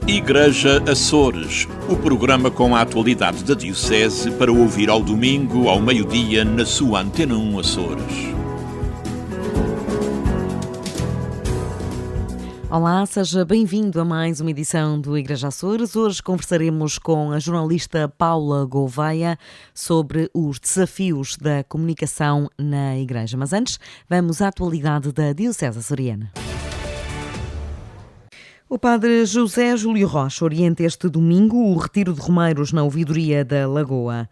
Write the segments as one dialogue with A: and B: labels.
A: Igreja Açores, o programa com a atualidade da Diocese para ouvir ao domingo, ao meio-dia, na sua Antena 1 Açores.
B: Olá, seja bem-vindo a mais uma edição do Igreja Açores. Hoje conversaremos com a jornalista Paula Gouveia sobre os desafios da comunicação na Igreja. Mas antes, vamos à atualidade da Diocese açoriana. O padre José Júlio Rocha orienta este domingo o retiro de romeiros na ouvidoria da Lagoa.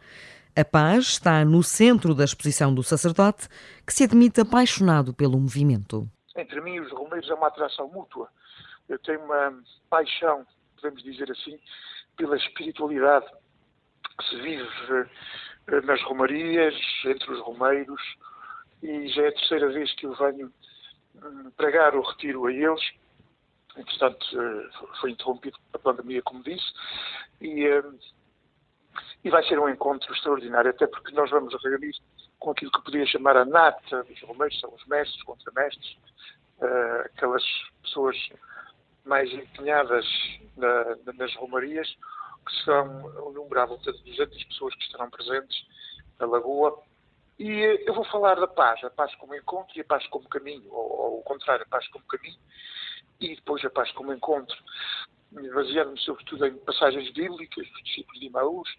B: A paz está no centro da exposição do sacerdote, que se admite apaixonado pelo movimento.
C: Entre mim e os romeiros é uma atração mútua. Eu tenho uma paixão, podemos dizer assim, pela espiritualidade que se vive nas romarias, entre os romeiros, e já é a terceira vez que eu venho pregar o retiro a eles. Entretanto, foi interrompido pela pandemia, como disse, e vai ser um encontro extraordinário, até porque nós vamos reunir com aquilo que poderia chamar a nata dos romeiros, são os mestres, contramestres, aquelas pessoas mais empenhadas nas romarias, que são um número à volta de 200 pessoas que estarão presentes na Lagoa. E eu vou falar da paz, a paz como encontro e a paz como caminho, ou ao contrário, a paz como caminho e depois a paz como encontro, baseando-me sobretudo em passagens bíblicas dos discípulos de Emaús,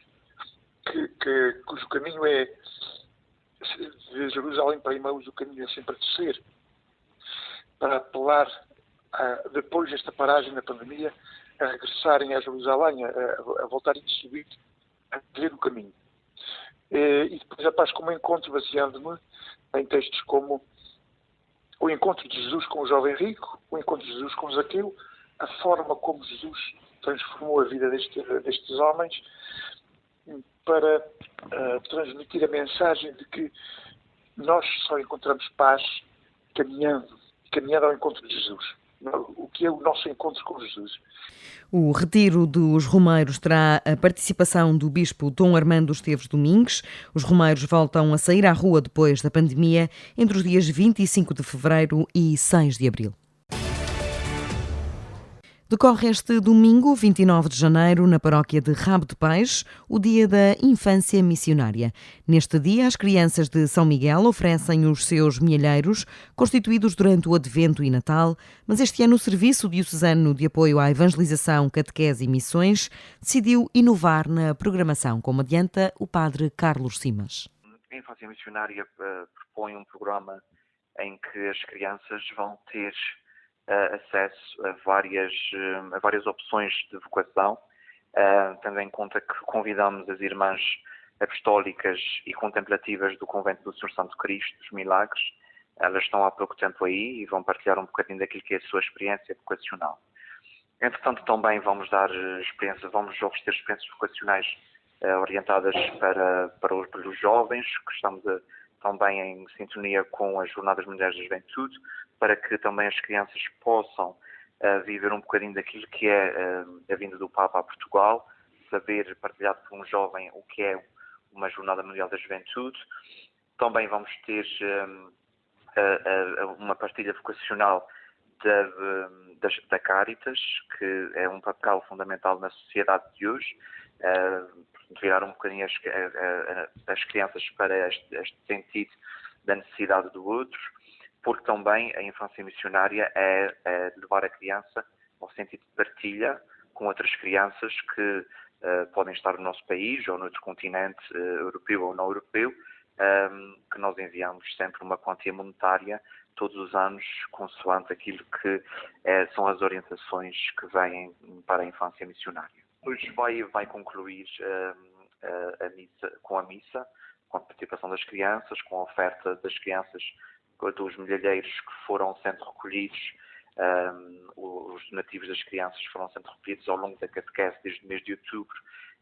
C: cujo caminho é de Jerusalém para Emaús, o caminho é sempre a descer, para apelar, depois desta paragem na pandemia, a regressarem a Jerusalém, a voltarem a subir, a ver o caminho. E depois a paz como encontro, baseando-me em textos como o encontro de Jesus com o jovem rico, o encontro de Jesus com Zaqueu, a forma como Jesus transformou a vida destes homens para transmitir a mensagem de que nós só encontramos paz caminhando ao encontro de Jesus. O que é o nosso encontro com Jesus.
B: O retiro dos romeiros terá a participação do bispo Dom Armando Esteves Domingues. Os romeiros voltam a sair à rua depois da pandemia, entre os dias 25 de fevereiro e 6 de abril. Decorre este domingo, 29 de janeiro, na paróquia de Rabo de Peixe, o Dia da Infância Missionária. Neste dia, as crianças de São Miguel oferecem os seus mielheiros, constituídos durante o Advento e Natal, mas este ano o Serviço Diocesano de Apoio à Evangelização, Catequese e Missões decidiu inovar na programação, como adianta o padre Carlos Simas.
D: A Infância Missionária propõe um programa em que as crianças vão ter acesso a várias opções de vocação, tendo em conta que convidamos as irmãs apostólicas e contemplativas do Convento do Senhor Santo Cristo dos Milagres. Elas estão há pouco tempo aí e vão partilhar um bocadinho daquilo que é a sua experiência vocacional. Entretanto, também vamos oferecer experiências vocacionais orientadas para os jovens, que estamos também em sintonia com as Jornadas Mundiais da Juventude, para que também as crianças possam viver um bocadinho daquilo que é a vinda do Papa a Portugal, saber partilhar por um jovem o que é uma Jornada Mundial da Juventude. Também vamos ter uma partilha vocacional da Caritas, que é um papel fundamental na sociedade de hoje, virar um bocadinho as crianças para este sentido da necessidade do outro, porque também a infância missionária é levar a criança ao sentido de partilha com outras crianças que podem estar no nosso país ou noutro continente, europeu ou não europeu, que nós enviamos sempre uma quantia monetária todos os anos, consoante aquilo que são as orientações que vêm para a infância missionária. Hoje vai concluir a missa, com a participação das crianças, com a oferta das crianças, dos milhareiros que foram sendo recolhidos. Os donativos das crianças foram sendo recolhidos ao longo da catequese desde o mês de outubro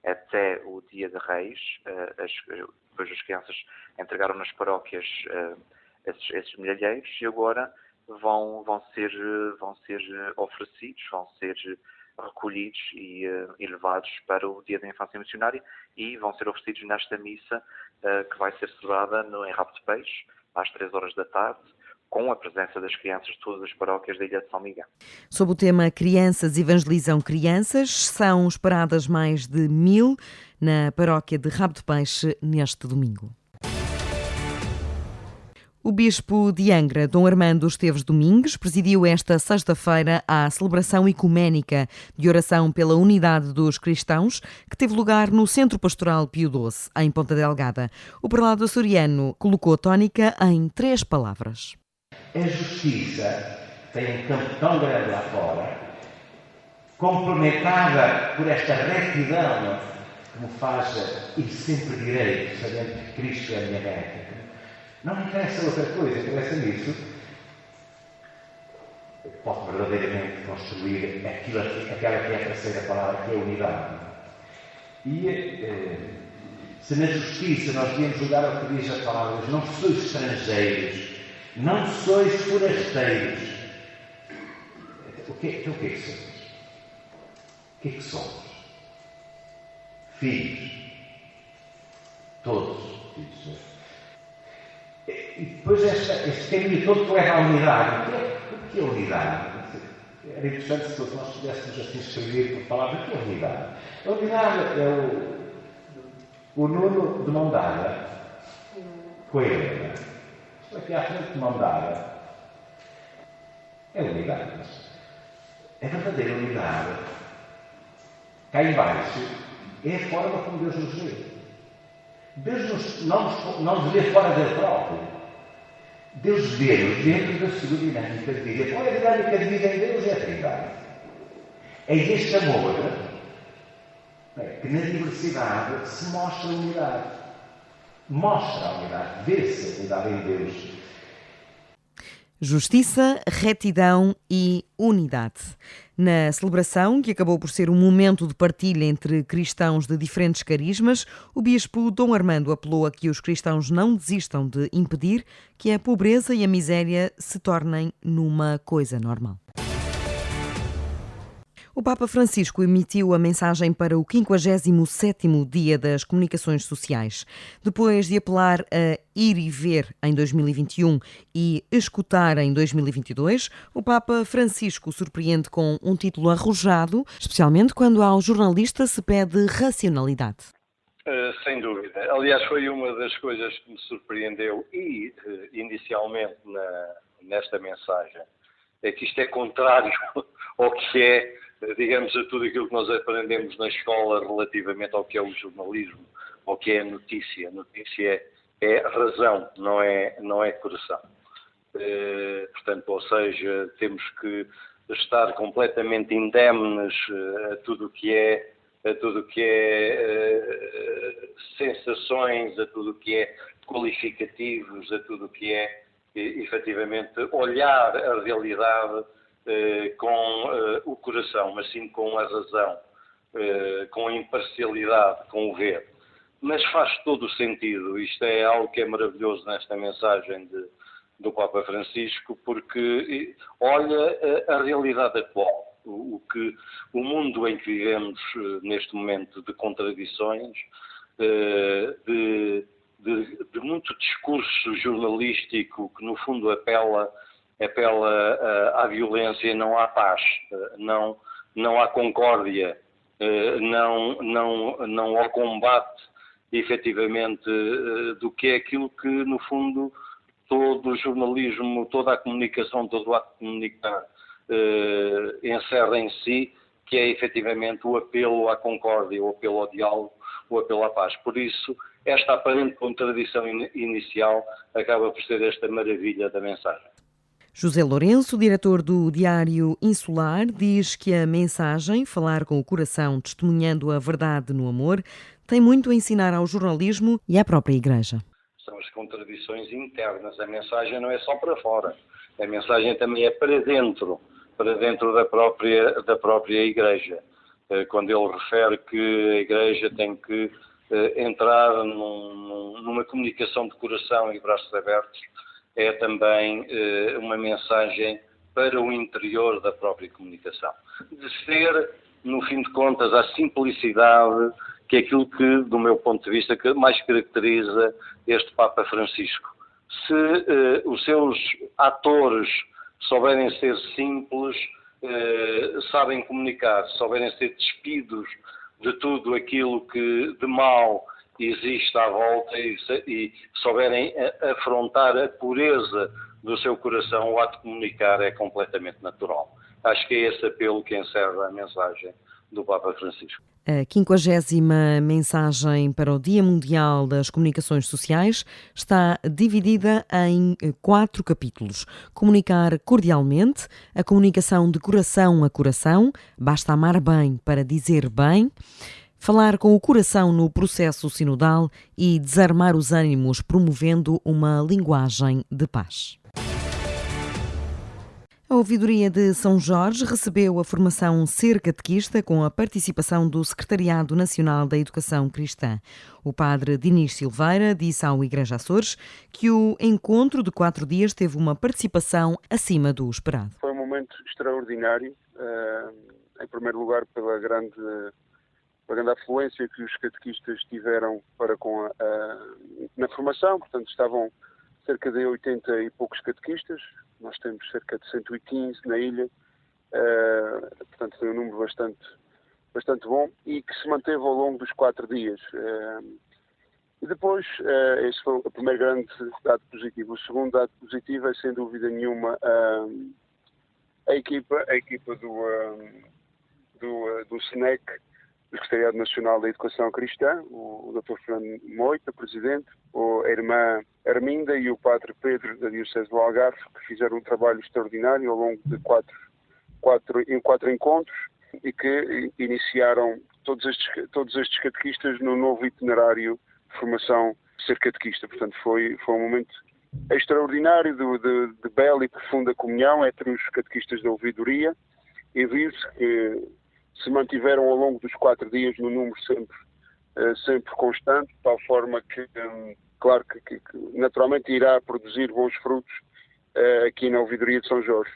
D: até o dia de Reis. Depois as crianças entregaram nas paróquias esses milhareiros e agora vão ser oferecidos, vão ser recolhidos e levados para o Dia da Infância Missionária e vão ser oferecidos nesta missa que vai ser celebrada em Rabo de Peixe, às 3 horas da tarde, com a presença das crianças de todas as paróquias da Ilha de São Miguel.
B: Sob o tema Crianças Evangelizam Crianças, são esperadas mais de 1000 na paróquia de Rabo de Peixe neste domingo. O bispo de Angra, Dom Armando Esteves Domingues, presidiu esta sexta-feira a celebração ecuménica de oração pela unidade dos cristãos, que teve lugar no Centro Pastoral Pio XII, em Ponta Delgada. O prelado açoriano colocou a tónica em 3 palavras.
E: A justiça tem um campo tão grande lá fora, complementada por esta retidão que me faz ir sempre direito, sabendo que Cristo é a minha meta. Não me interessa outra coisa, interessa-me isso. Posso verdadeiramente construir aquela que é a terceira palavra, que é a unidade. E se na justiça nós devemos julgar o que diz a palavra, não sois estrangeiros, não sois forasteiros. O que é que somos? O que é que somos? Filhos. Todos, filhos. E depois este caminho todo que leva à unidade. O que é unidade? Era interessante se todos nós pudéssemos assim escrever por palavra. O que é unidade? A unidade é o Nuno de mão dada com a Helena. Estou aqui à frente de mão dada. É unidade. É verdadeira unidade. Cá embaixo é a forma como Deus nos vê. Deus não nos vê fora dele próprio. Deus vê-nos dentro da sua dinâmica de vida. Qual é a dinâmica de vida em Deus? É a Trindade. É este amor que na diversidade se mostra a unidade. Mostra a unidade. Vê-se a unidade em Deus.
B: Justiça, retidão e unidade. Na celebração, que acabou por ser um momento de partilha entre cristãos de diferentes carismas, o bispo Dom Armando apelou a que os cristãos não desistam de impedir que a pobreza e a miséria se tornem numa coisa normal. O Papa Francisco emitiu a mensagem para o 57º Dia das Comunicações Sociais. Depois de apelar a ir e ver em 2021 e escutar em 2022, o Papa Francisco surpreende com um título arrojado, especialmente quando ao jornalista se pede racionalidade.
F: Sem dúvida. Aliás, foi uma das coisas que me surpreendeu e, inicialmente, nesta mensagem, é que isto é contrário ao que é, digamos, a tudo aquilo que nós aprendemos na escola relativamente ao que é o jornalismo, ao que é a notícia. A notícia é razão, não é coração. Portanto, ou seja, temos que estar completamente indemnes a tudo o que é sensações, a tudo o que é qualificativos, a tudo o que é efetivamente olhar a realidade com o coração, mas sim com a razão, com a imparcialidade, com o ver. Mas faz todo o sentido. Isto é algo que é maravilhoso nesta mensagem do Papa Francisco, porque olha a realidade atual, o mundo em que vivemos neste momento de contradições, de muito discurso jornalístico que no fundo apela à violência. Não há paz, não há concórdia, não há combate efetivamente do que é aquilo que no fundo todo o jornalismo, toda a comunicação, todo o ato de comunicar encerra em si, que é efetivamente o apelo à concórdia, o apelo ao diálogo, o apelo à paz. Por isso, esta aparente contradição inicial acaba por ser esta maravilha da mensagem.
B: José Lourenço, diretor do Diário Insular, diz que a mensagem, falar com o coração, testemunhando a verdade no amor, tem muito a ensinar ao jornalismo e à própria Igreja.
F: São as contradições internas. A mensagem não é só para fora. A mensagem também é para dentro da própria Igreja. Quando ele refere que a Igreja tem que entrar numa comunicação de coração e braços abertos, é também uma mensagem para o interior da própria comunicação. De ser, no fim de contas, a simplicidade, que é aquilo que, do meu ponto de vista, que mais caracteriza este Papa Francisco. se os seus atores souberem ser simples, sabem comunicar, souberem ser despidos de tudo aquilo que de mal existe à volta e souberem afrontar a pureza do seu coração, o ato de comunicar é completamente natural. Acho que é esse apelo que encerra a mensagem do Papa Francisco.
B: A 50ª mensagem para o Dia Mundial das Comunicações Sociais está dividida em 4 capítulos. Comunicar cordialmente, a comunicação de coração a coração, basta amar bem para dizer bem, falar com o coração no processo sinodal e desarmar os ânimos promovendo uma linguagem de paz. A Ouvidoria de São Jorge recebeu a formação Ser Catequista com a participação do Secretariado Nacional da Educação Cristã. O padre Dinis Silveira disse ao Igreja Açores que o encontro de 4 dias teve uma participação acima do esperado.
G: Foi um momento extraordinário, em primeiro lugar pela grande afluência que os catequistas tiveram na formação, portanto estavam cerca de 80 e poucos catequistas. Nós temos cerca de 115 na ilha, portanto foi um número bastante bom e que se manteve ao longo dos 4 dias. E depois, esse foi o primeiro grande dado positivo. O segundo dado positivo é, sem dúvida nenhuma, a equipa do SNEC, do Secretariado Nacional da Educação Cristã, o Dr. Fernando Moita, presidente, a irmã Arminda e o padre Pedro da Diocese do Algarve, que fizeram um trabalho extraordinário ao longo de quatro encontros e que iniciaram todos estes catequistas no novo itinerário de formação de Ser Catequista. Portanto, foi um momento extraordinário de bela e profunda comunhão entre os catequistas da ouvidoria, e viu-se que se mantiveram ao longo dos 4 dias no número sempre constante, de tal forma que, claro que naturalmente irá produzir bons frutos aqui na Ouvidoria de São Jorge.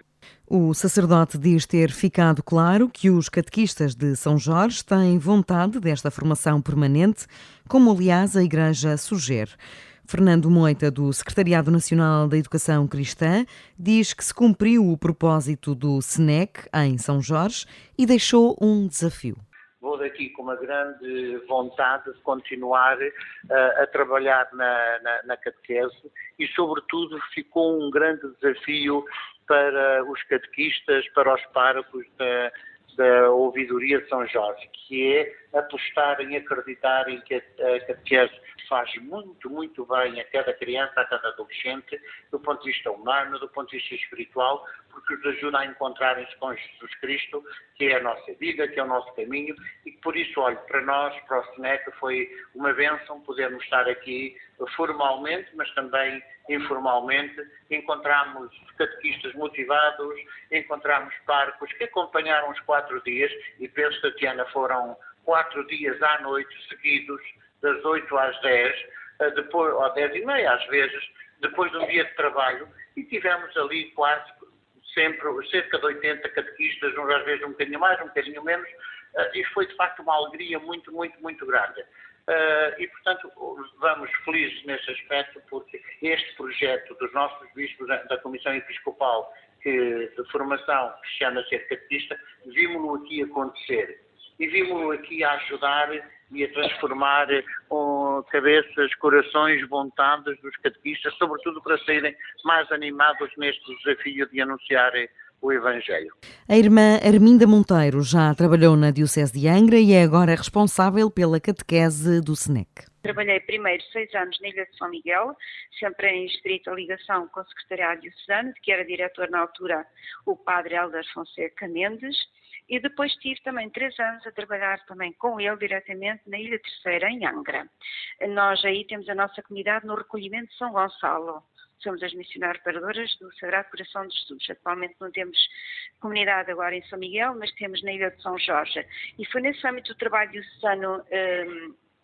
B: O sacerdote diz ter ficado claro que os catequistas de São Jorge têm vontade desta formação permanente, como aliás a Igreja sugere. Fernando Moita, do Secretariado Nacional da Educação Cristã, diz que se cumpriu o propósito do SNEC em São Jorge e deixou um desafio.
H: Vou daqui com uma grande vontade de continuar a trabalhar na catequese e, sobretudo, ficou um grande desafio para os catequistas, para os párocos da Ouvidoria de São Jorge, que é apostarem, acreditarem que a catequese faz muito, muito bem a cada criança, a cada adolescente, do ponto de vista humano, do ponto de vista espiritual, porque os ajuda a encontrarem-se com Jesus Cristo, que é a nossa vida, que é o nosso caminho, e que por isso, olha, para nós, para o SNEC, foi uma bênção podermos estar aqui formalmente, mas também informalmente. Encontramos catequistas motivados, encontramos párocos que acompanharam os 4 dias, e penso, Tatiana, foram 4 dias à noite seguidos, das 8 às 10, depois, ou 10h30 às vezes, depois de um dia de trabalho, e tivemos ali quase sempre cerca de 80 catequistas, às vezes um bocadinho mais, um bocadinho menos, e foi de facto uma alegria muito, muito, muito grande. E, portanto, vamos felizes nesse aspecto, porque este projeto dos nossos bispos da Comissão Episcopal de Formação Cristiana Ser Catequista, vimos-lo aqui acontecer. E vimos-lo aqui a ajudar e a transformar cabeças, corações, vontades dos catequistas, sobretudo para serem mais animados neste desafio de anunciar o Evangelho.
B: A irmã Arminda Monteiro já trabalhou na Diocese de Angra e é agora responsável pela catequese do SNEC.
I: Trabalhei primeiro 6 anos na Ilha de São Miguel, sempre em estreita ligação com o secretariado diocesano, que era diretor na altura o padre Hélder Fonseca Mendes, e depois tive também 3 anos a trabalhar também com ele diretamente na Ilha Terceira, em Angra. Nós aí temos a nossa comunidade no recolhimento de São Gonçalo. Somos as missionárias preparadoras do Sagrado Coração de Jesus. Atualmente não temos comunidade agora em São Miguel, mas temos na Ilha de São Jorge. E foi nesse âmbito do trabalho diocesano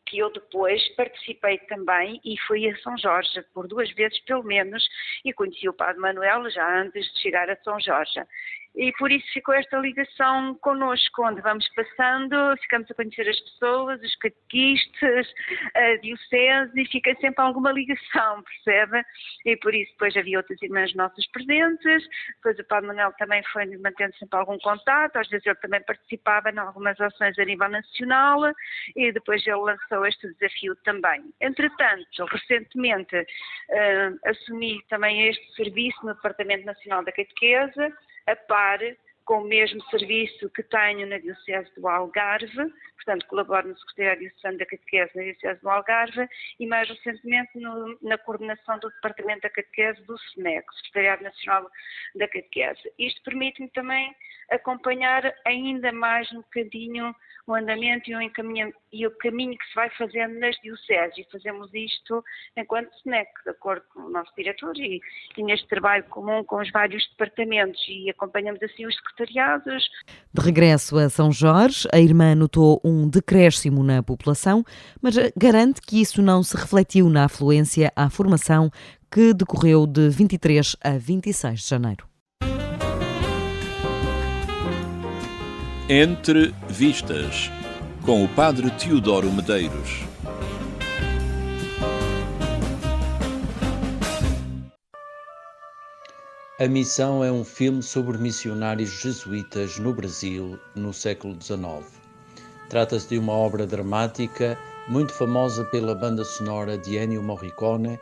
I: que eu depois participei também e fui a São Jorge por 2 vezes pelo menos, e conheci o Padre Manuel já antes de chegar a São Jorge. e por isso ficou esta ligação connosco, onde vamos passando, ficamos a conhecer as pessoas, os catequistas, a diocese, e fica sempre alguma ligação, percebe? E por isso depois havia outras irmãs nossas presentes, depois o Padre Manuel também foi mantendo sempre algum contato, às vezes ele também participava em algumas ações a nível nacional, e depois ele lançou este desafio também. Entretanto, recentemente assumi também este serviço no Departamento Nacional da Catequese, a par com o mesmo serviço que tenho na Diocese do Algarve, portanto colaboro no Secretariado Diocesano da Catequese na Diocese do Algarve e mais recentemente na coordenação do Departamento da Catequese do SNEC, Secretariado Nacional da Catequese. Isto permite-me também acompanhar ainda mais um bocadinho o andamento e o caminho que se vai fazendo nas dioceses, e fazemos isto enquanto SNEC, de acordo com o nosso diretor e neste trabalho comum com os vários departamentos, e acompanhamos assim os secretariados.
B: De regresso a São Jorge, a irmã notou um decréscimo na população, mas garante que isso não se refletiu na afluência à formação que decorreu de 23 a 26 de janeiro.
A: Entre Vistas, com o Padre Teodoro Medeiros.
J: A Missão é um filme sobre missionários jesuítas no Brasil no século XIX. Trata-se de uma obra dramática muito famosa pela banda sonora de Ennio Morricone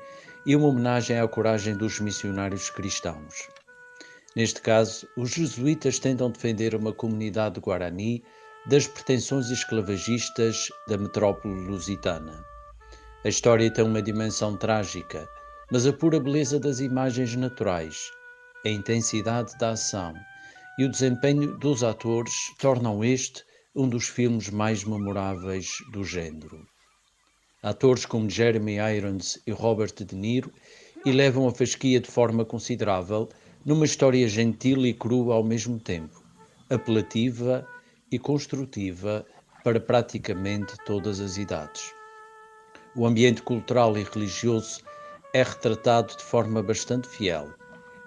J: e uma homenagem à coragem dos missionários cristãos. Neste caso, os jesuítas tentam defender uma comunidade guarani das pretensões esclavagistas da metrópole lusitana. A história tem uma dimensão trágica, mas a pura beleza das imagens naturais, a intensidade da ação e o desempenho dos atores tornam este um dos filmes mais memoráveis do género. Atores como Jeremy Irons e Robert De Niro elevam a fasquia de forma considerável numa história gentil e crua ao mesmo tempo, apelativa e construtiva para praticamente todas as idades. O ambiente cultural e religioso é retratado de forma bastante fiel,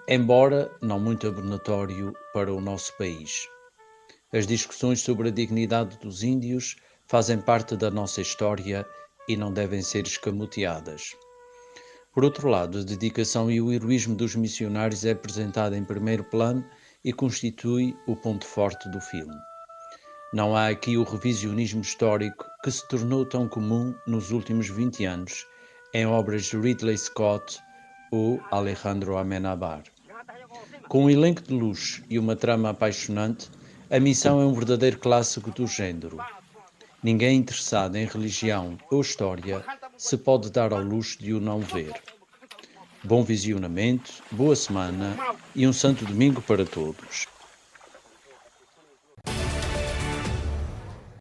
J: embora não muito abonatório para o nosso país. As discussões sobre a dignidade dos índios fazem parte da nossa história e não devem ser escamoteadas. Por outro lado, a dedicação e o heroísmo dos missionários é apresentado em primeiro plano e constitui o ponto forte do filme. Não há aqui o revisionismo histórico que se tornou tão comum nos últimos 20 anos em obras de Ridley Scott ou Alejandro Amenábar. Com um elenco de luxo e uma trama apaixonante, A Missão é um verdadeiro clássico do género. Ninguém interessado em religião ou história se pode dar ao luxo de o não ver. Bom visionamento, boa semana e um santo domingo para todos.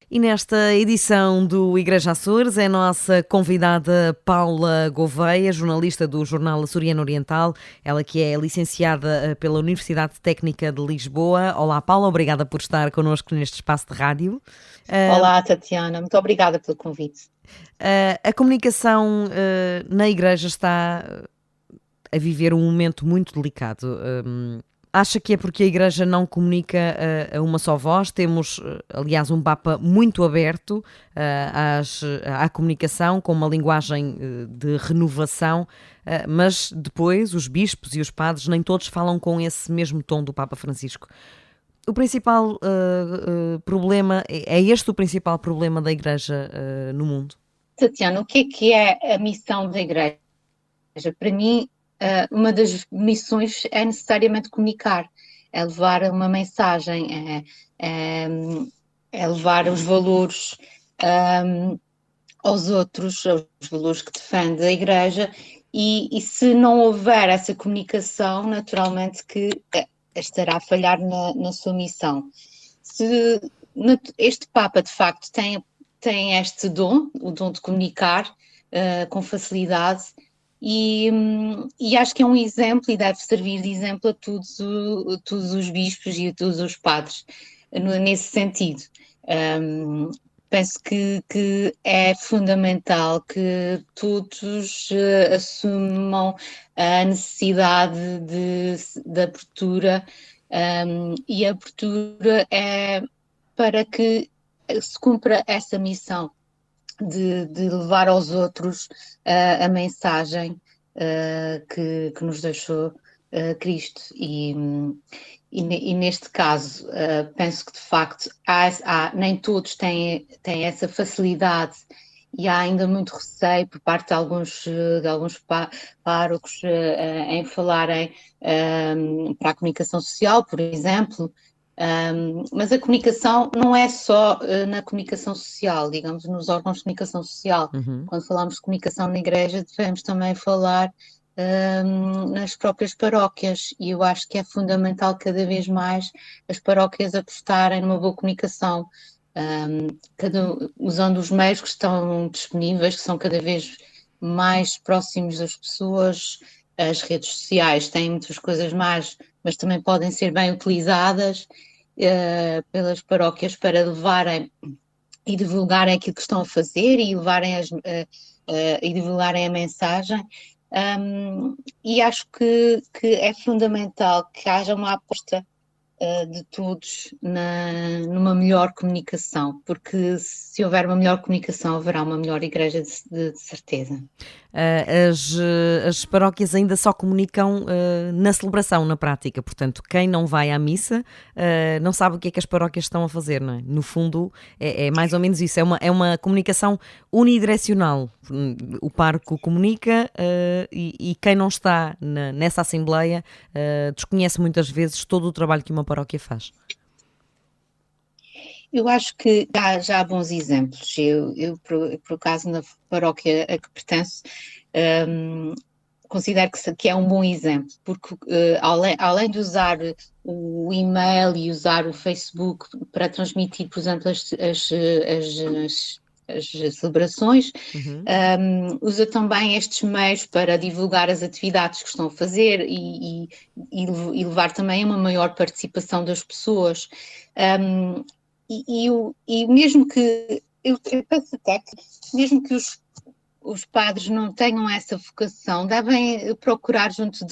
B: E nesta edição do Igreja Açores é a nossa convidada Paula Gouveia, jornalista do jornal Açoriano Oriental, ela que é licenciada pela Universidade Técnica de Lisboa. Olá Paula, obrigada por estar connosco neste espaço de rádio.
K: Olá Tatiana, muito obrigada pelo convite.
B: A comunicação na Igreja está a viver um momento muito delicado. Acha que é porque a Igreja não comunica a uma só voz? Temos, aliás, um Papa muito aberto à comunicação, com uma linguagem de renovação, mas depois os bispos e os padres nem todos falam com esse mesmo tom do Papa Francisco. O principal problema, é este o principal problema da Igreja no mundo?
K: Tatiana, o que é a missão da Igreja? Para mim, uma das missões é necessariamente comunicar, é levar uma mensagem, é levar os valores aos outros, os valores que defende a Igreja, e se não houver essa comunicação, naturalmente que estará a falhar na sua missão. Este Papa, de facto, tem este dom, o dom de comunicar com facilidade, e acho que é um exemplo e deve servir de exemplo a todos os bispos e a todos os padres nesse sentido. Penso que é fundamental que todos assumam a necessidade de abertura e a abertura é para que se cumpra essa missão de levar aos outros a mensagem que nos deixou Cristo. E neste caso, penso que de facto nem todos têm essa facilidade, e há ainda muito receio por parte de alguns párocos em falarem para a comunicação social, por exemplo. Mas a comunicação não é só na comunicação social, digamos, nos órgãos de comunicação social. Quando falamos de comunicação na igreja, devemos também falar nas próprias paróquias, e eu acho que é fundamental cada vez mais as paróquias apostarem numa boa comunicação, usando os meios que estão disponíveis, que são cada vez mais próximos das pessoas. As redes sociais têm muitas coisas más, mas também podem ser bem utilizadas pelas paróquias para levarem e divulgarem aquilo que estão a fazer e divulgarem a mensagem. E acho que é fundamental que haja uma aposta de todos numa melhor comunicação, porque se houver uma melhor comunicação, haverá uma melhor igreja de certeza.
B: As paróquias ainda só comunicam na celebração, na prática, portanto, quem não vai à missa não sabe o que é que as paróquias estão a fazer, não é? No fundo, é mais ou menos isso, é uma comunicação unidirecional. O pároco comunica e quem não está nessa assembleia desconhece muitas vezes todo o trabalho que uma paróquia faz.
K: Eu acho que já há bons exemplos. Eu por acaso, na paróquia a que pertenço, considero que é um bom exemplo, porque além de usar o e-mail e usar o Facebook para transmitir, por exemplo, as celebrações, usa também estes meios para divulgar as atividades que estão a fazer e levar também a uma maior participação das pessoas. E mesmo que, eu penso até que, mesmo que os padres não tenham essa vocação, devem procurar junto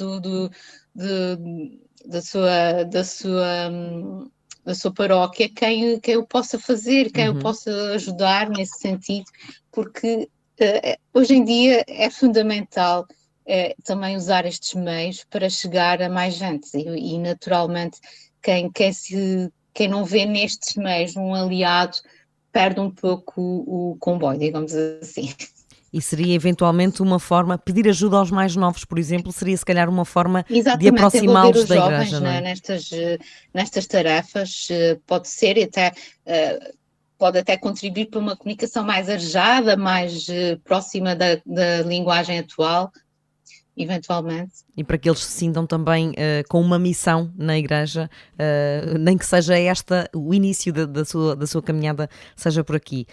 K: da sua paróquia quem o possa fazer, quem o possa ajudar nesse sentido, porque hoje em dia é fundamental também usar estes meios para chegar a mais gente, e naturalmente quem não vê nestes meios um aliado perde um pouco o comboio, digamos assim.
B: E seria eventualmente uma forma, pedir ajuda aos mais novos, por exemplo, seria se calhar uma forma
K: Exatamente,
B: de aproximá-los da
K: jovens,
B: igreja, não é?
K: Nestas tarefas, pode ser pode até contribuir para uma comunicação mais arejada, mais próxima da linguagem atual, eventualmente.
B: E para que eles se sintam também com uma missão na igreja, nem que seja o início da sua caminhada, seja por aqui.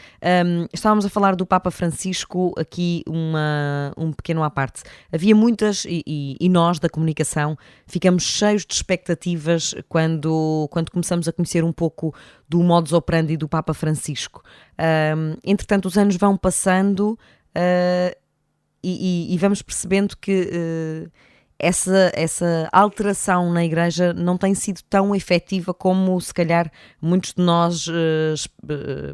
B: Estávamos a falar do Papa Francisco, aqui um pequeno à parte. Havia muitas, e nós da comunicação ficamos cheios de expectativas quando começamos a conhecer um pouco do modus operandi do Papa Francisco. Entretanto, os anos vão passando e vamos percebendo que essa alteração na igreja não tem sido tão efetiva como se calhar muitos de nós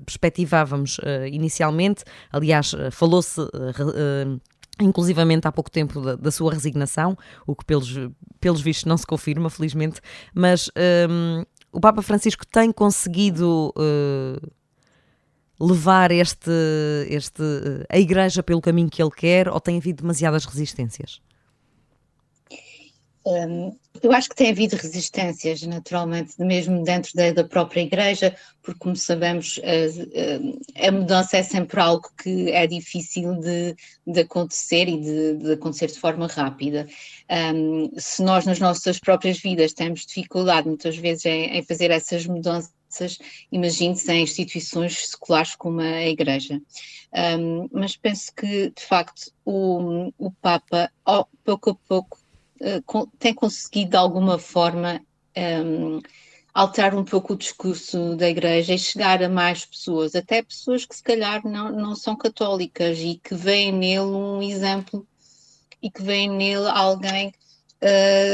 B: perspectivávamos inicialmente. Aliás, falou-se inclusivamente há pouco tempo da sua resignação, o que pelos vistos não se confirma, felizmente, mas o Papa Francisco tem conseguido levar a igreja pelo caminho que ele quer, ou tem havido demasiadas resistências?
K: Eu acho que tem havido resistências, naturalmente, mesmo dentro da própria igreja, porque, como sabemos, a mudança é sempre algo que é difícil de acontecer e de acontecer de forma rápida. Se nós, nas nossas próprias vidas, temos dificuldade, muitas vezes, em fazer essas mudanças, imagine-se em instituições seculares como a igreja. Mas penso que, de facto, o Papa, pouco a pouco, tem conseguido de alguma forma alterar um pouco o discurso da igreja e chegar a mais pessoas, até pessoas que se calhar não são católicas e que veem nele um exemplo e que veem nele alguém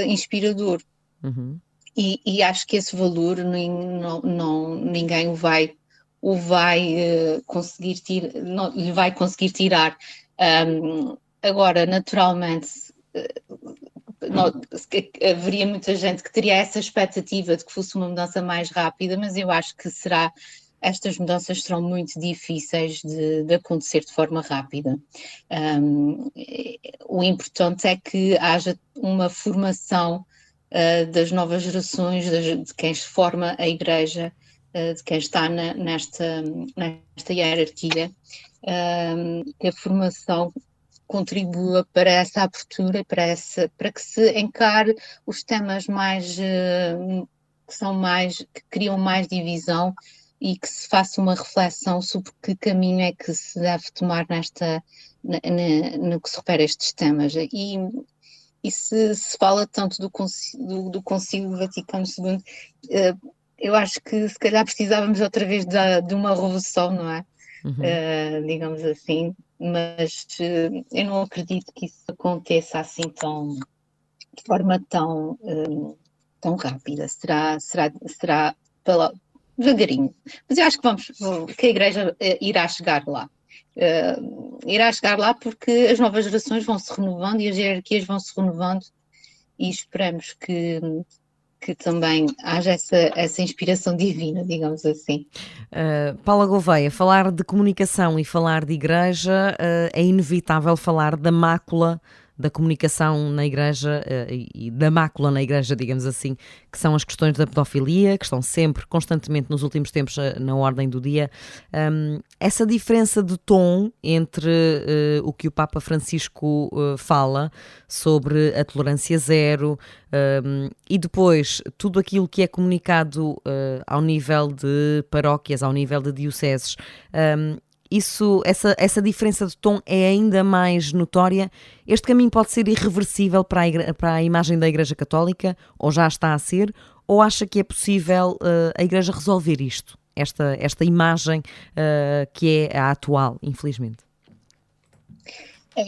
K: inspirador. E acho que esse valor ninguém o vai conseguir lhe vai conseguir tirar. Agora, naturalmente, haveria muita gente que teria essa expectativa de que fosse uma mudança mais rápida, mas eu acho que estas mudanças serão muito difíceis de acontecer de forma rápida. O importante é que haja uma formação das novas gerações, de quem se forma a Igreja, de quem está nesta hierarquia, que a formação contribua para essa abertura, para que se encare os temas que criam mais divisão, e que se faça uma reflexão sobre que caminho é que se deve tomar no que se refere a estes temas. E se fala tanto do Concílio Vaticano II, eu acho que se calhar precisávamos outra vez de uma revolução, não é? Digamos assim, mas eu não acredito que isso aconteça assim de forma tão rápida. Será devagarinho. Mas eu acho que a Igreja irá chegar lá. Irá chegar lá porque as novas gerações vão se renovando e as hierarquias vão se renovando, e esperamos que também haja essa inspiração divina, digamos assim.
B: Paula Gouveia, falar de comunicação e falar de Igreja, é inevitável falar da mácula da comunicação na Igreja e da mácula na Igreja, digamos assim, que são as questões da pedofilia, que estão sempre, constantemente, nos últimos tempos, na ordem do dia. Essa diferença de tom entre o que o Papa Francisco fala sobre a tolerância zero e depois tudo aquilo que é comunicado ao nível de paróquias, ao nível de dioceses, essa diferença de tom é ainda mais notória. Este caminho pode ser irreversível para a imagem da Igreja Católica, ou já está a ser, ou acha que é possível a Igreja resolver isto, esta imagem que é a atual, infelizmente?
K: A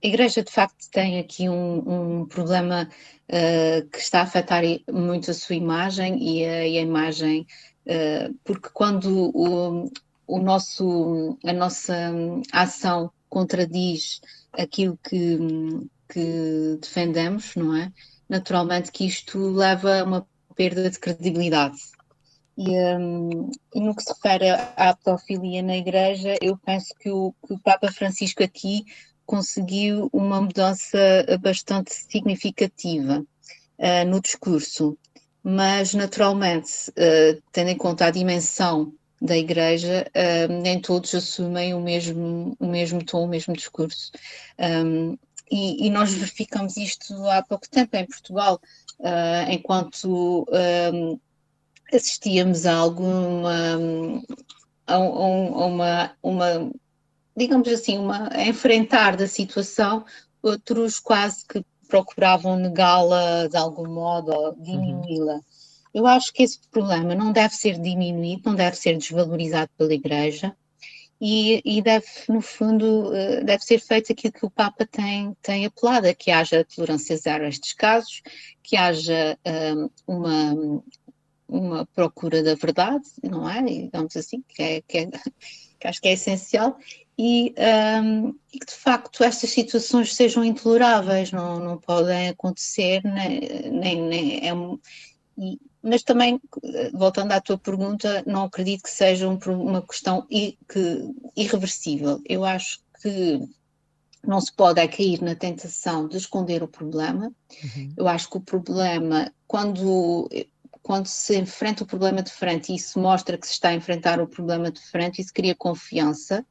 K: Igreja de facto tem aqui um problema que está a afetar muito a sua imagem e a imagem. Porque quando a nossa ação contradiz aquilo que defendemos, não é? Naturalmente que isto leva a uma perda de credibilidade. E no que se refere à pedofilia na Igreja, eu penso que o Papa Francisco aqui conseguiu uma mudança bastante significativa no discurso. Mas, naturalmente, tendo em conta a dimensão da Igreja, nem todos assumem o mesmo tom, o mesmo discurso. E nós verificamos isto há pouco tempo em Portugal, enquanto assistíamos a digamos assim, a enfrentar da situação, outros quase que procuravam negá-la de algum modo ou diminuí-la. Eu acho que esse problema não deve ser diminuído, não deve ser desvalorizado pela Igreja e deve, no fundo, deve ser feito aquilo que o Papa tem apelado, a que haja tolerância zero a estes casos, que haja uma procura da verdade, não é? Digamos assim, que acho que é essencial. E que de facto estas situações sejam intoleráveis, não podem acontecer, mas também, voltando à tua pergunta, não acredito que seja uma questão irreversível. Eu acho que não se pode cair na tentação de esconder o problema. Eu acho que o problema, quando se enfrenta o problema de frente e se mostra que se está a enfrentar o problema de frente, isso cria confiança.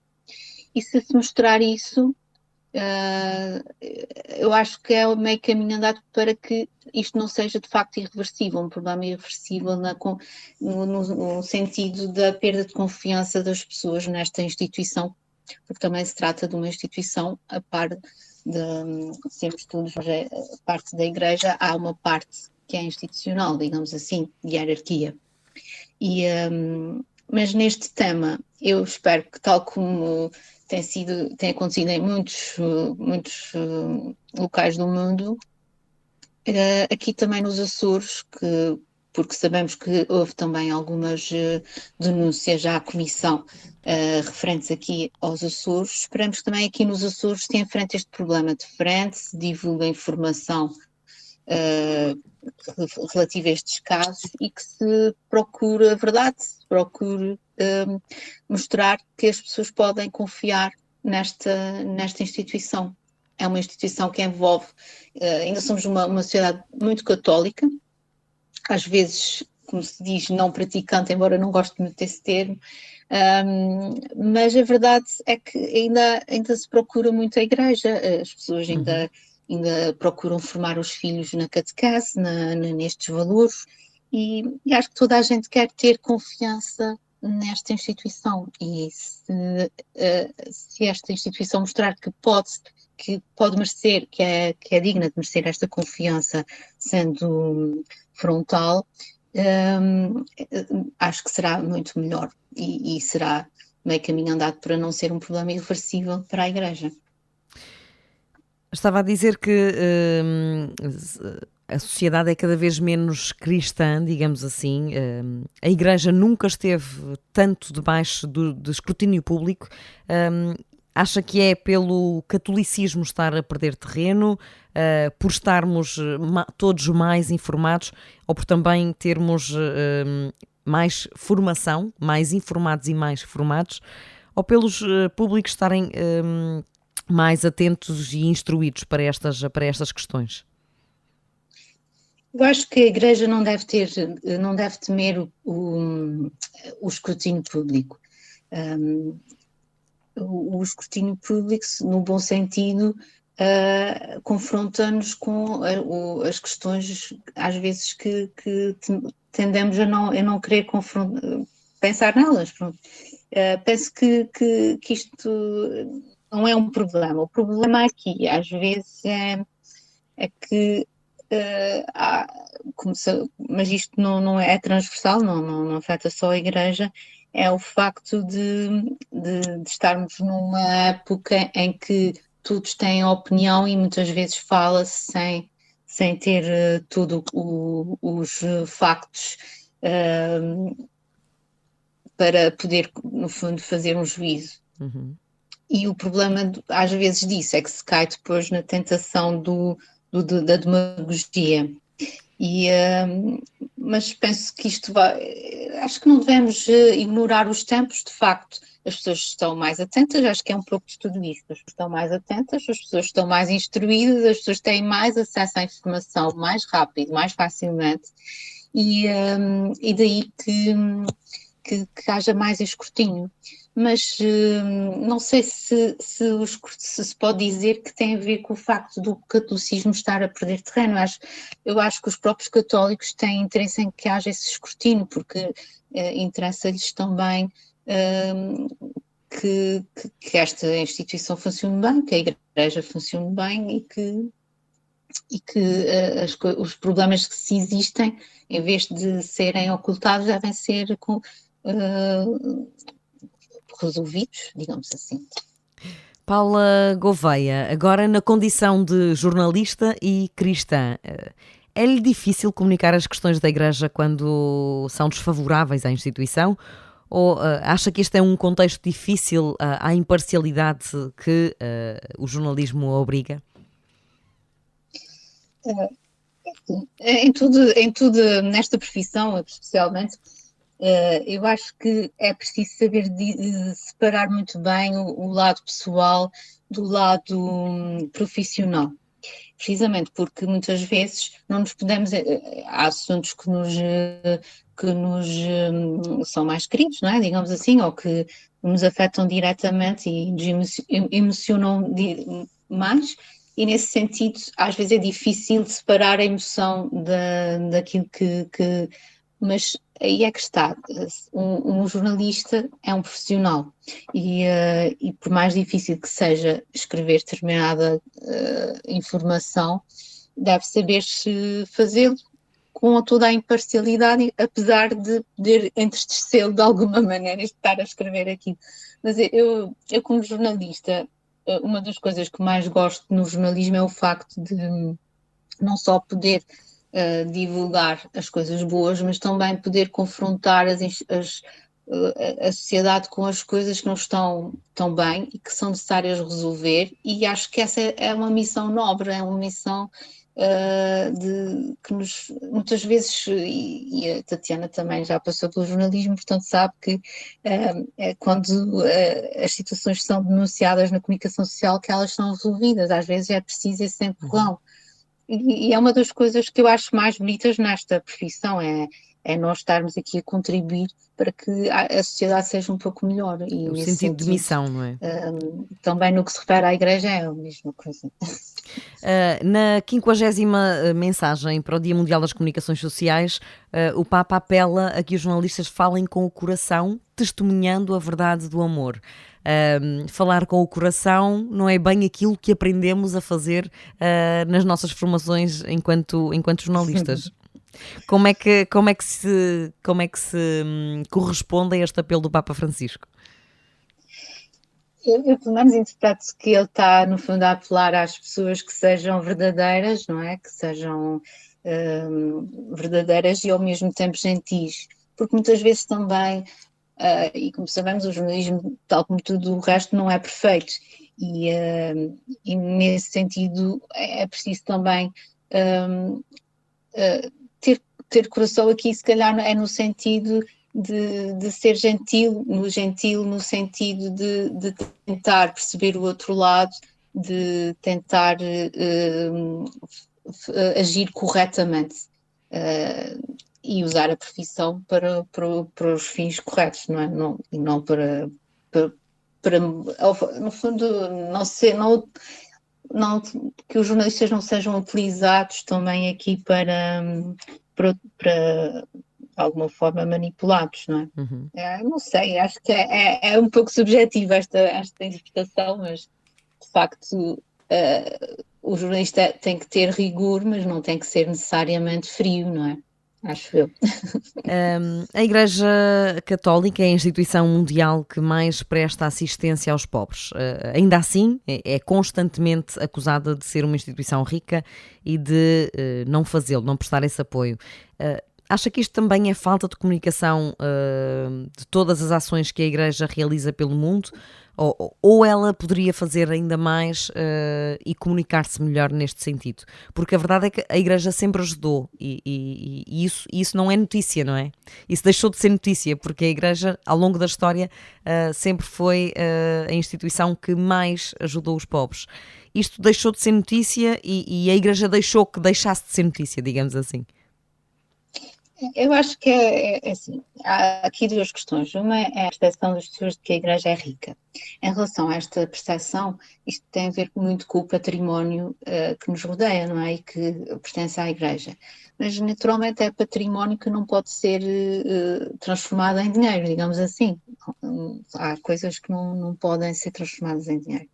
K: E se mostrar isso, eu acho que é meio caminho andado para que isto não seja de facto irreversível, um problema irreversível no sentido da perda de confiança das pessoas nesta instituição, porque também se trata de uma instituição, a par de sermos todos parte da Igreja, há uma parte que é institucional, digamos assim, de hierarquia. Mas neste tema, eu espero que, tal como tem acontecido em muitos locais do mundo, Aqui também nos Açores, porque sabemos que houve também algumas denúncias à Comissão referentes aqui aos Açores. Esperamos que também aqui nos Açores se enfrente este problema de frente, se divulgue a informação relativa a estes casos e que se procure a verdade, se procure mostrar que as pessoas podem confiar nesta instituição. É uma instituição que envolve, ainda somos uma sociedade muito católica, às vezes, como se diz, não praticante, embora não goste muito desse termo, mas a verdade é que ainda se procura muito a igreja, as pessoas ainda procuram formar os filhos na catequese, nestes valores, e acho que toda a gente quer ter confiança nesta instituição, e se esta instituição mostrar que pode merecer, que é digna de merecer esta confiança, sendo frontal, acho que será muito melhor e será meio caminho andado para não ser um problema irreversível para a Igreja.
B: Estava a dizer que a sociedade é cada vez menos cristã, digamos assim. A Igreja nunca esteve tanto debaixo de escrutínio público. Acha que é pelo catolicismo estar a perder terreno, por estarmos todos mais informados, ou por também termos mais formação, mais informados e mais formados, ou pelos públicos estarem mais atentos e instruídos para estas questões?
K: Eu acho que a Igreja não deve temer o escrutínio público. O escrutínio público, no bom sentido, confronta-nos com as questões, às vezes, que tendemos a não querer pensar nelas. Penso que isto não é um problema. O problema aqui, às vezes, é que mas isto não é transversal, não afeta só a Igreja, é o facto de estarmos numa época em que todos têm opinião e muitas vezes fala-se sem ter todos os factos para poder, no fundo, fazer um juízo. E o problema, às vezes, disso é que se cai depois na tentação da demagogia. Mas penso que acho que não devemos ignorar os tempos, de facto. As pessoas estão mais atentas, acho que é um pouco de tudo isto. As pessoas estão mais atentas, as pessoas estão mais instruídas, as pessoas têm mais acesso à informação mais rápido, mais facilmente, e daí que haja mais escrutínio. Mas não sei se se pode dizer que tem a ver com o facto do catolicismo estar a perder terreno. Eu acho que os próprios católicos têm interesse em que haja esse escrutínio, porque interessa-lhes também que esta instituição funcione bem, que a Igreja funcione bem e que os problemas que se existem, em vez de serem ocultados, devem ser resolvidos, digamos assim.
B: Paula Gouveia, agora na condição de jornalista e cristã, é-lhe difícil comunicar as questões da Igreja quando são desfavoráveis à instituição? Ou acha que este é um contexto difícil à imparcialidade que o jornalismo obriga?
K: Em tudo nesta profissão, especialmente, eu acho que é preciso saber separar muito bem o lado pessoal do lado profissional. Precisamente porque muitas vezes não nos podemos... Há assuntos que nos são mais queridos, não é? Digamos assim, ou que nos afetam diretamente e nos emocionam mais, e nesse sentido às vezes é difícil separar a emoção daquilo que... Mas aí é que está, um jornalista é um profissional e por mais difícil que seja escrever determinada informação, deve saber-se fazê-lo com toda a imparcialidade, apesar de poder entristecê-lo de alguma maneira estar a escrever aquilo. Mas eu como jornalista, uma das coisas que mais gosto no jornalismo é o facto não só poder divulgar as coisas boas, mas também poder confrontar a sociedade com as coisas que não estão tão bem e que são necessárias resolver, e acho que essa é uma missão nobre, é uma missão que nos, muitas vezes, e a Tatiana também já passou pelo jornalismo, portanto sabe que quando as situações são denunciadas na comunicação social, que elas são resolvidas, às vezes é preciso esse empurrão. E é uma das coisas que eu acho mais bonitas nesta profissão, é nós estarmos aqui a contribuir para que a sociedade seja um pouco melhor. E
B: o sentido de missão, não é?
K: Também no que se refere à Igreja é a mesma coisa.
B: Na 50ª mensagem para o Dia Mundial das Comunicações Sociais, o Papa apela a que os jornalistas falem com o coração, testemunhando a verdade do amor. Falar com o coração não é bem aquilo que aprendemos a fazer nas nossas formações enquanto jornalistas. Como é que se corresponde a este apelo do Papa Francisco?
K: Eu pelo menos interpreto que ele está, no fundo, a apelar às pessoas que sejam verdadeiras, não é? Que sejam verdadeiras e ao mesmo tempo gentis, porque muitas vezes também, e como sabemos, o jornalismo, tal como tudo o resto, não é perfeito, e nesse sentido é preciso também ter coração aqui, se calhar é no sentido de ser gentil no sentido de tentar perceber o outro lado, de tentar agir corretamente e usar a profissão para os fins corretos, não é? E não para no fundo, não, que os jornalistas não sejam utilizados também aqui para de alguma forma manipulados, não é? Não sei, acho que é um pouco subjetiva esta interpretação, mas de facto o jornalista tem que ter rigor, mas não tem que ser necessariamente frio, não é? Acho eu.
B: A Igreja Católica é a instituição mundial que mais presta assistência aos pobres. Ainda assim, é constantemente acusada de ser uma instituição rica e de não fazê-lo, não prestar esse apoio. Acha que isto também é falta de comunicação de todas as ações que a Igreja realiza pelo mundo? Ou ela poderia fazer ainda mais e comunicar-se melhor neste sentido? Porque a verdade é que a Igreja sempre ajudou e isso não é notícia, não é? Isso deixou de ser notícia, porque a Igreja, ao longo da história, sempre foi a instituição que mais ajudou os pobres. Isto deixou de ser notícia e a Igreja deixou que deixasse de ser notícia, digamos assim.
K: Eu acho que é assim, há aqui duas questões. Uma é a percepção das pessoas de que a Igreja é rica. Em relação a esta percepção, isto tem a ver muito com o património que nos rodeia, não é? E que pertence à Igreja. Mas naturalmente é património que não pode ser transformado em dinheiro, digamos assim. Há coisas que não podem ser transformadas em dinheiro.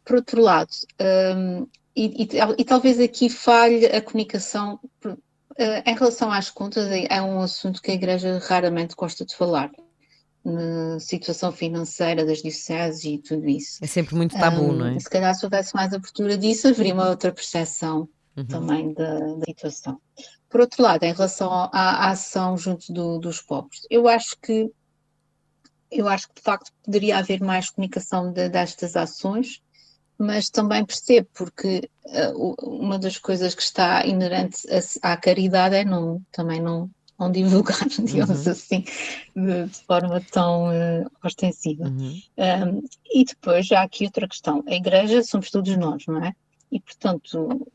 K: Por outro lado, e talvez aqui falhe a comunicação. Em relação às contas, é um assunto que a Igreja raramente gosta de falar, na situação financeira das dioceses e tudo isso.
B: É sempre muito tabu, não é?
K: Se calhar se houvesse mais abertura disso, haveria uma outra percepção também da situação. Por outro lado, em relação à ação junto dos pobres, eu acho que de facto poderia haver mais comunicação destas ações, mas também percebo, porque uma das coisas que está inerente à caridade é também não divulgar, digamos assim, de forma tão ostensiva. E depois já há aqui outra questão. A Igreja somos todos nós, não é? E, portanto,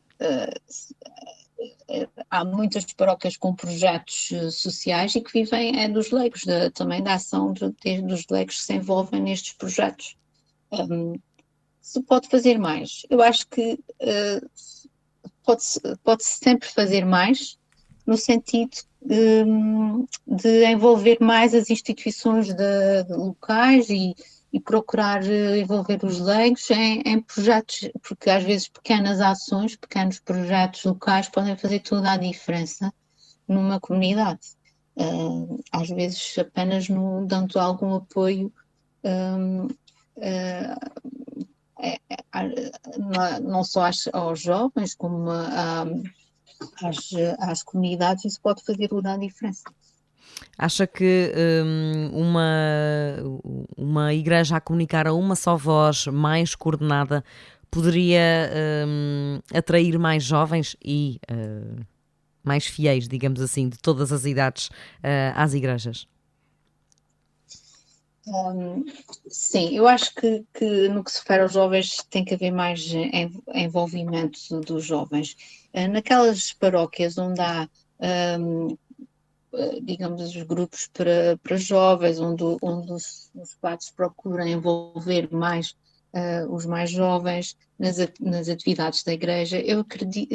K: há muitas paróquias com projetos sociais e que vivem dos leigos, também da ação dos leigos que se envolvem nestes projetos. Se pode fazer mais? Eu acho que pode-se sempre fazer mais, no sentido de envolver mais as instituições locais e procurar envolver os leigos em projetos, porque às vezes pequenas ações, pequenos projetos locais podem fazer toda a diferença numa comunidade. Às vezes apenas dando algum apoio não só aos jovens, como às comunidades, isso pode fazer toda a diferença.
B: Acha que uma igreja a comunicar a uma só voz, mais coordenada, poderia atrair mais jovens e mais fiéis, digamos assim, de todas as idades às igrejas?
K: Sim, eu acho que no que se refere aos jovens tem que haver mais envolvimento dos jovens. Naquelas paróquias onde há, digamos, os grupos para jovens, onde os padres procuram envolver mais os mais jovens nas atividades da igreja, eu acredito,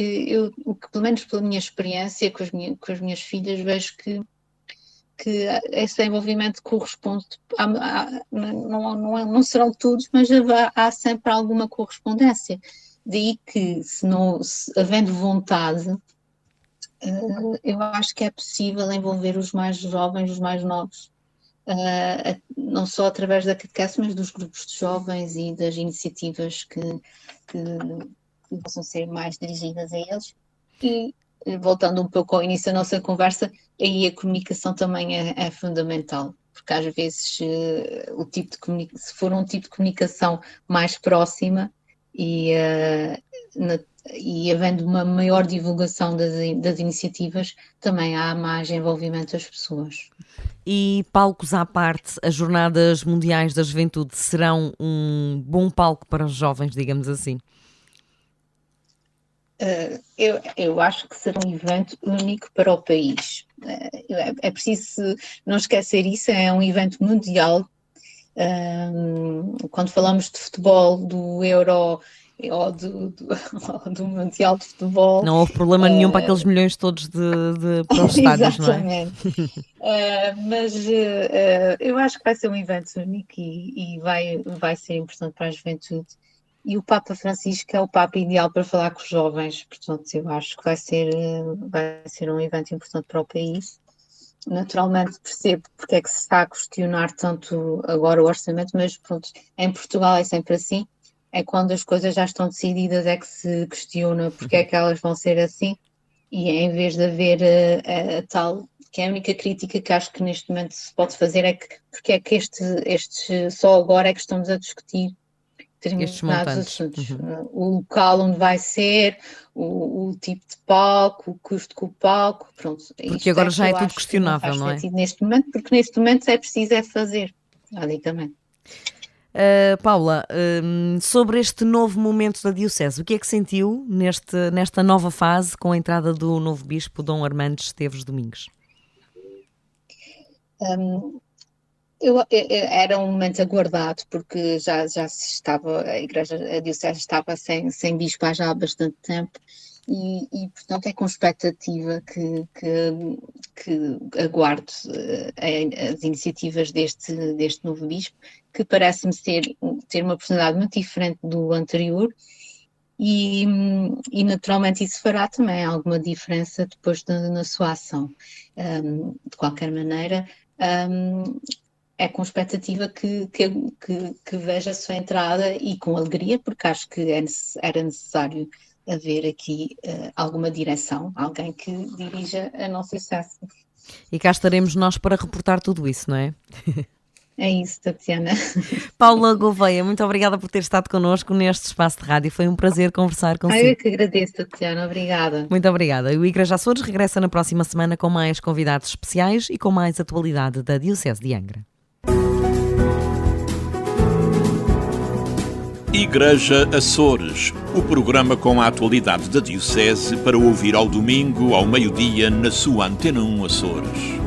K: pelo menos pela minha experiência com as minhas filhas, vejo que esse envolvimento corresponde, não serão todos, mas há sempre alguma correspondência. Daí que, se havendo vontade, eu acho que é possível envolver os mais jovens, os mais novos, não só através da catequese, mas dos grupos de jovens e das iniciativas que possam ser mais dirigidas a eles. E, voltando um pouco ao início da nossa conversa, aí a comunicação também é fundamental, porque às vezes se for um tipo de comunicação mais próxima e havendo uma maior divulgação das iniciativas, também há mais envolvimento das pessoas.
B: E palcos à parte, as Jornadas Mundiais da Juventude serão um bom palco para os jovens, digamos assim?
K: Eu acho que será um evento único para o país. É preciso não esquecer isso, é um evento mundial. Quando falamos de futebol, do Euro ou do Mundial de Futebol...
B: Não houve problema nenhum para aqueles milhões todos para os estádios, não é?
K: Exatamente. Mas eu acho que vai ser um evento único e vai ser importante para a juventude. E o Papa Francisco é o Papa ideal para falar com os jovens, portanto eu acho que vai ser um evento importante para o país. Naturalmente percebo porque é que se está a questionar tanto agora o orçamento, mas pronto, em Portugal é sempre assim, é quando as coisas já estão decididas é que se questiona porque é que elas vão ser assim, e em vez de haver a tal, que é a única crítica que acho que neste momento se pode fazer é que porque é que só agora é que estamos a discutir determinados assuntos. O local onde vai ser, o tipo de palco, o custo com o palco, pronto.
B: Porque agora já é tudo questionável, não é?
K: Neste momento, porque neste momento é preciso fazer, basicamente.
B: Paula, sobre este novo momento da Diocese, o que é que sentiu nesta nova fase com a entrada do novo Bispo, Dom Armando Esteves Domingues?
K: Era um momento aguardado, porque já se estava, a Diocese estava sem bispo há já bastante tempo, e portanto é com expectativa que aguardo as iniciativas deste novo bispo, que parece-me ter uma personalidade muito diferente do anterior, e naturalmente isso fará também alguma diferença depois na sua ação. De qualquer maneira, é com expectativa que veja a sua entrada e com alegria, porque acho que era necessário haver aqui alguma direção, alguém que dirija a nossa diocese.
B: E cá estaremos nós para reportar tudo isso, não é?
K: É isso, Tatiana.
B: Paula Gouveia, muito obrigada por ter estado connosco neste espaço de rádio. Foi um prazer conversar consigo.
K: Eu que agradeço, Tatiana. Obrigada.
B: Muito obrigada. O Igreja Açores regressa na próxima semana com mais convidados especiais e com mais atualidade da Diocese de Angra.
A: Igreja Açores, o programa com a atualidade da Diocese para ouvir ao domingo, ao meio-dia, na sua Antena 1 Açores.